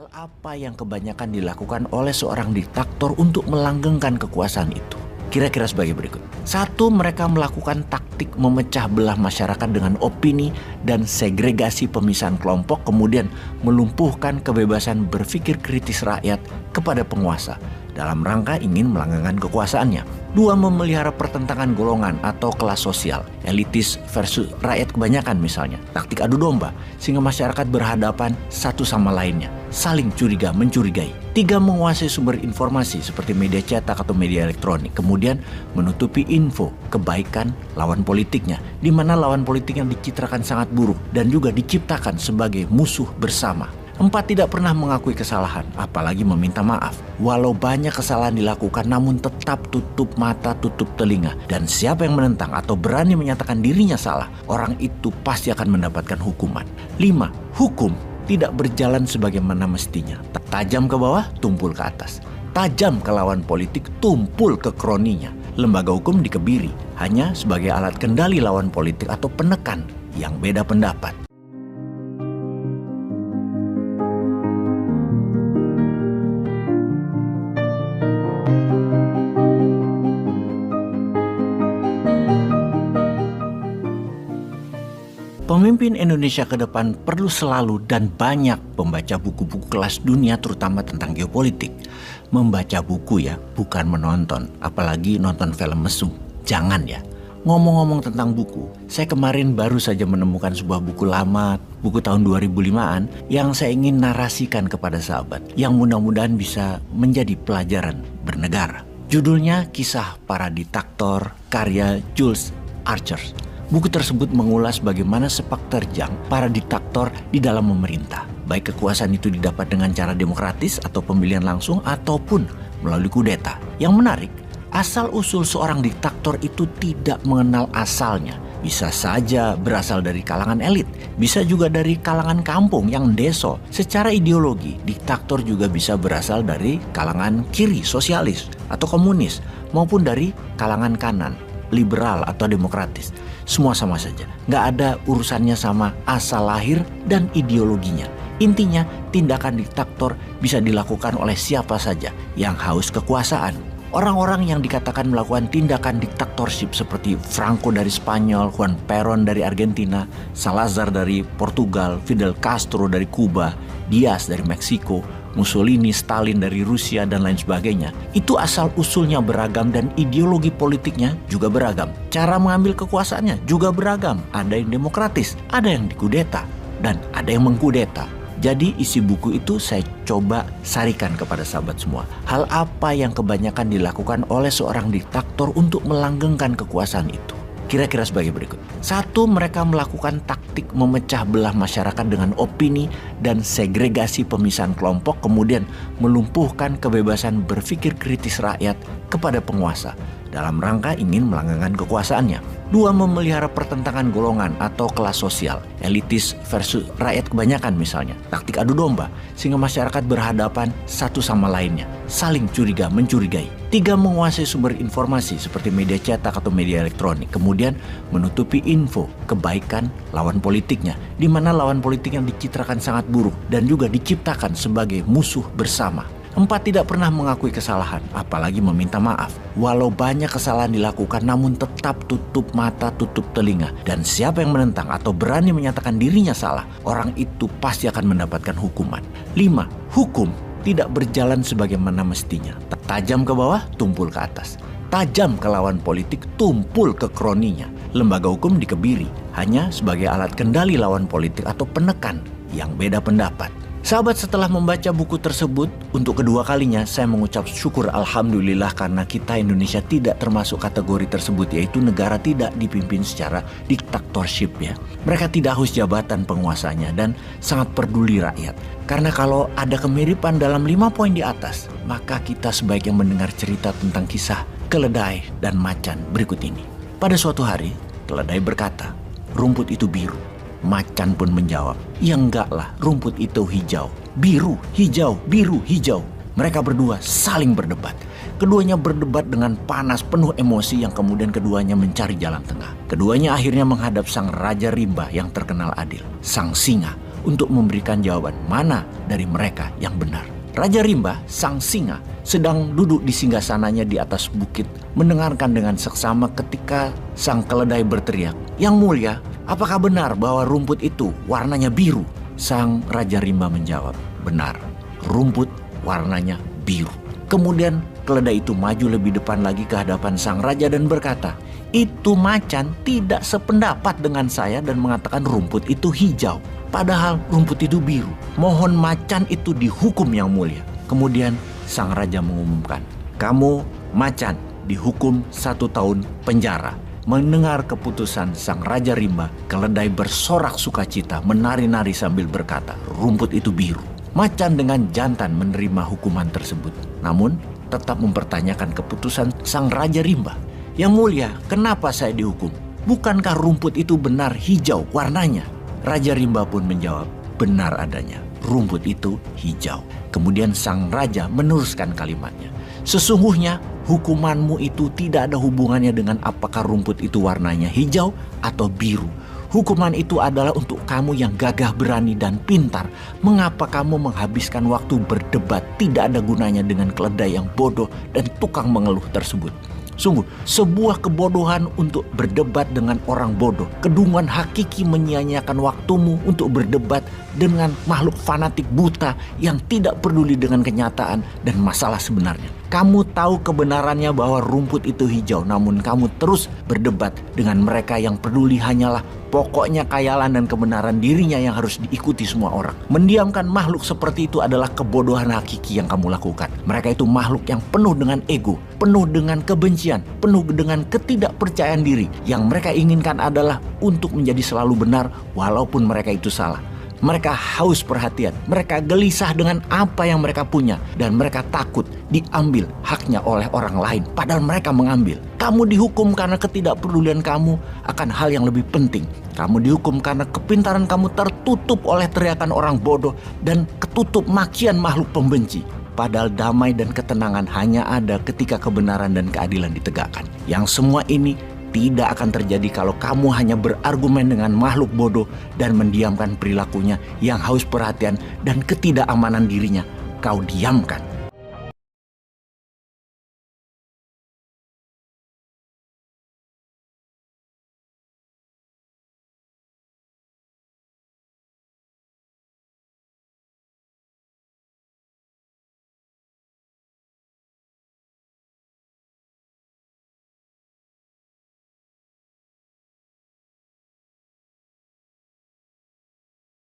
Hal apa yang kebanyakan dilakukan oleh seorang diktator untuk melanggengkan kekuasaan itu? Kira-kira sebagai berikut. 1. Mereka melakukan taktik memecah belah masyarakat dengan opini dan segregasi pemisahan kelompok, kemudian melumpuhkan kebebasan berpikir kritis rakyat kepada penguasa dalam rangka ingin melanggengkan kekuasaannya. 2. Memelihara pertentangan golongan atau kelas sosial, elitis versus rakyat kebanyakan misalnya. Taktik adu domba, sehingga masyarakat berhadapan satu sama lainnya, saling curiga mencurigai. 3. Menguasai sumber informasi seperti media cetak atau media elektronik, kemudian menutupi info kebaikan lawan politiknya, di mana lawan politik yang dicitrakan sangat buruk dan juga diciptakan sebagai musuh bersama. 4. Tidak pernah mengakui kesalahan, apalagi meminta maaf. Walau banyak kesalahan dilakukan, namun tetap tutup mata, tutup telinga. Dan siapa yang menentang atau berani menyatakan dirinya salah, orang itu pasti akan mendapatkan hukuman. 5. Hukum tidak berjalan sebagaimana mestinya. Tajam ke bawah, tumpul ke atas. Tajam ke lawan politik, tumpul ke kroninya. Lembaga hukum dikebiri hanya sebagai alat kendali lawan politik atau penekan yang beda pendapat. Pemimpin Indonesia ke depan perlu selalu dan banyak membaca buku-buku kelas dunia, terutama tentang geopolitik. Membaca buku ya, bukan menonton, apalagi nonton film mesum. Jangan ya. Ngomong-ngomong tentang buku, saya kemarin baru saja menemukan sebuah buku lama, buku tahun 2005-an, yang saya ingin narasikan kepada sahabat, yang mudah-mudahan bisa menjadi pelajaran bernegara. Judulnya Kisah Para Diktator, karya Jules Archer. Buku tersebut mengulas bagaimana sepak terjang para diktator di dalam memerintah. Baik kekuasaan itu didapat dengan cara demokratis atau pemilihan langsung ataupun melalui kudeta. Yang menarik, asal-usul seorang diktator itu tidak mengenal asalnya. Bisa saja berasal dari kalangan elit, bisa juga dari kalangan kampung yang deso. Secara ideologi, diktator juga bisa berasal dari kalangan kiri, sosialis atau komunis, maupun dari kalangan kanan, liberal atau demokratis. Semua sama saja, nggak ada urusannya sama asal lahir dan ideologinya. Intinya, tindakan diktator bisa dilakukan oleh siapa saja yang haus kekuasaan. Orang-orang yang dikatakan melakukan tindakan diktatorship seperti Franco dari Spanyol, Juan Perón dari Argentina, Salazar dari Portugal, Fidel Castro dari Kuba, Diaz dari Meksiko, Mussolini, Stalin dari Rusia, dan lain sebagainya. Itu asal-usulnya beragam dan ideologi politiknya juga beragam. Cara mengambil kekuasaannya juga beragam. Ada yang demokratis, ada yang dikudeta, dan ada yang mengkudeta. Jadi isi buku itu saya coba sarikan kepada sahabat semua. Hal apa yang kebanyakan dilakukan oleh seorang diktator untuk melanggengkan kekuasaan itu? Kira-kira sebagai berikut. 1. Mereka melakukan taktik memecah belah masyarakat dengan opini dan segregasi pemisahan kelompok, kemudian melumpuhkan kebebasan berpikir kritis rakyat kepada penguasa dalam rangka ingin melanggengkan kekuasaannya. 2. Memelihara pertentangan golongan atau kelas sosial, elitis versus rakyat kebanyakan misalnya. Taktik adu domba, sehingga masyarakat berhadapan satu sama lainnya, saling curiga mencurigai. 3. Menguasai sumber informasi seperti media cetak atau media elektronik, kemudian menutupi info kebaikan lawan politiknya, di mana lawan politik yang dicitrakan sangat buruk dan juga diciptakan sebagai musuh bersama. 4. Tidak pernah mengakui kesalahan, apalagi meminta maaf. Walau banyak kesalahan dilakukan, namun tetap tutup mata, tutup telinga. Dan siapa yang menentang atau berani menyatakan dirinya salah, orang itu pasti akan mendapatkan hukuman. 5. Hukum tidak berjalan sebagaimana mestinya. Tajam ke bawah, tumpul ke atas. Tajam ke lawan politik, tumpul ke kroninya. Lembaga hukum dikebiri hanya sebagai alat kendali lawan politik atau penekan yang beda pendapat. Sahabat, setelah membaca buku tersebut untuk kedua kalinya, saya mengucap syukur alhamdulillah karena kita Indonesia tidak termasuk kategori tersebut, yaitu negara tidak dipimpin secara diktatorship ya. Mereka tidak haus jabatan penguasanya dan sangat peduli rakyat. Karena kalau ada kemiripan dalam 5 poin di atas, maka kita sebaiknya mendengar cerita tentang kisah keledai dan macan berikut ini. Pada suatu hari, keledai berkata, "Rumput itu biru." Macan pun menjawab, "Ya enggak lah, rumput itu hijau. Biru, hijau, biru, hijau." Mereka berdua saling berdebat. Keduanya berdebat dengan panas, penuh emosi, yang kemudian keduanya mencari jalan tengah. Keduanya akhirnya menghadap sang Raja Rimba yang terkenal adil, sang singa. untuk memberikan jawaban mana dari mereka yang benar. Raja Rimba, sang singa, sedang duduk di singgasananya di atas bukit, mendengarkan dengan seksama ketika sang keledai berteriak, "Yang mulia, apakah benar bahwa rumput itu warnanya biru?" Sang Raja Rimba menjawab, "Benar, rumput warnanya biru." Kemudian keledai itu maju lebih depan lagi ke hadapan sang raja dan berkata, "Itu macan tidak sependapat dengan saya dan mengatakan rumput itu hijau. Padahal rumput itu biru. Mohon macan itu dihukum yang mulia." Kemudian sang raja mengumumkan, "Kamu macan dihukum 1 tahun penjara." Mendengar keputusan sang Raja Rimba, keledai bersorak sukacita, menari-nari sambil berkata, "Rumput itu biru." Macan dengan jantan menerima hukuman tersebut, namun tetap mempertanyakan keputusan sang Raja Rimba. "Yang mulia, kenapa saya dihukum? Bukankah rumput itu benar hijau warnanya?" Raja Rimba pun menjawab, "Benar adanya, rumput itu hijau." Kemudian sang raja meneruskan kalimatnya, "Sesungguhnya hukumanmu itu tidak ada hubungannya dengan apakah rumput itu warnanya hijau atau biru. Hukuman itu adalah untuk kamu yang gagah berani dan pintar. Mengapa kamu menghabiskan waktu berdebat tidak ada gunanya dengan keledai yang bodoh dan tukang mengeluh tersebut? Sungguh, sebuah kebodohan untuk berdebat dengan orang bodoh. Kedunguan hakiki menyia-nyiakan waktumu untuk berdebat dengan makhluk fanatik buta yang tidak peduli dengan kenyataan dan masalah sebenarnya. Kamu tahu kebenarannya bahwa rumput itu hijau, namun kamu terus berdebat dengan mereka yang peduli hanyalah pokoknya khayalan dan kebenaran dirinya yang harus diikuti semua orang. Mendiamkan makhluk seperti itu adalah kebodohan hakiki yang kamu lakukan. Mereka itu makhluk yang penuh dengan ego, penuh dengan kebencian, penuh dengan ketidakpercayaan diri. Yang mereka inginkan adalah untuk menjadi selalu benar walaupun mereka itu salah. Mereka haus perhatian, mereka gelisah dengan apa yang mereka punya, dan mereka takut diambil haknya oleh orang lain, padahal mereka mengambil. Kamu dihukum karena ketidakpedulian kamu akan hal yang lebih penting. Kamu dihukum karena kepintaran kamu tertutup oleh teriakan orang bodoh dan ketutup makian makhluk pembenci. Padahal damai dan ketenangan hanya ada ketika kebenaran dan keadilan ditegakkan. Yang semua ini tidak akan terjadi kalau kamu hanya berargumen dengan makhluk bodoh dan mendiamkan perilakunya yang haus perhatian dan ketidakamanan dirinya. Kau diamkan.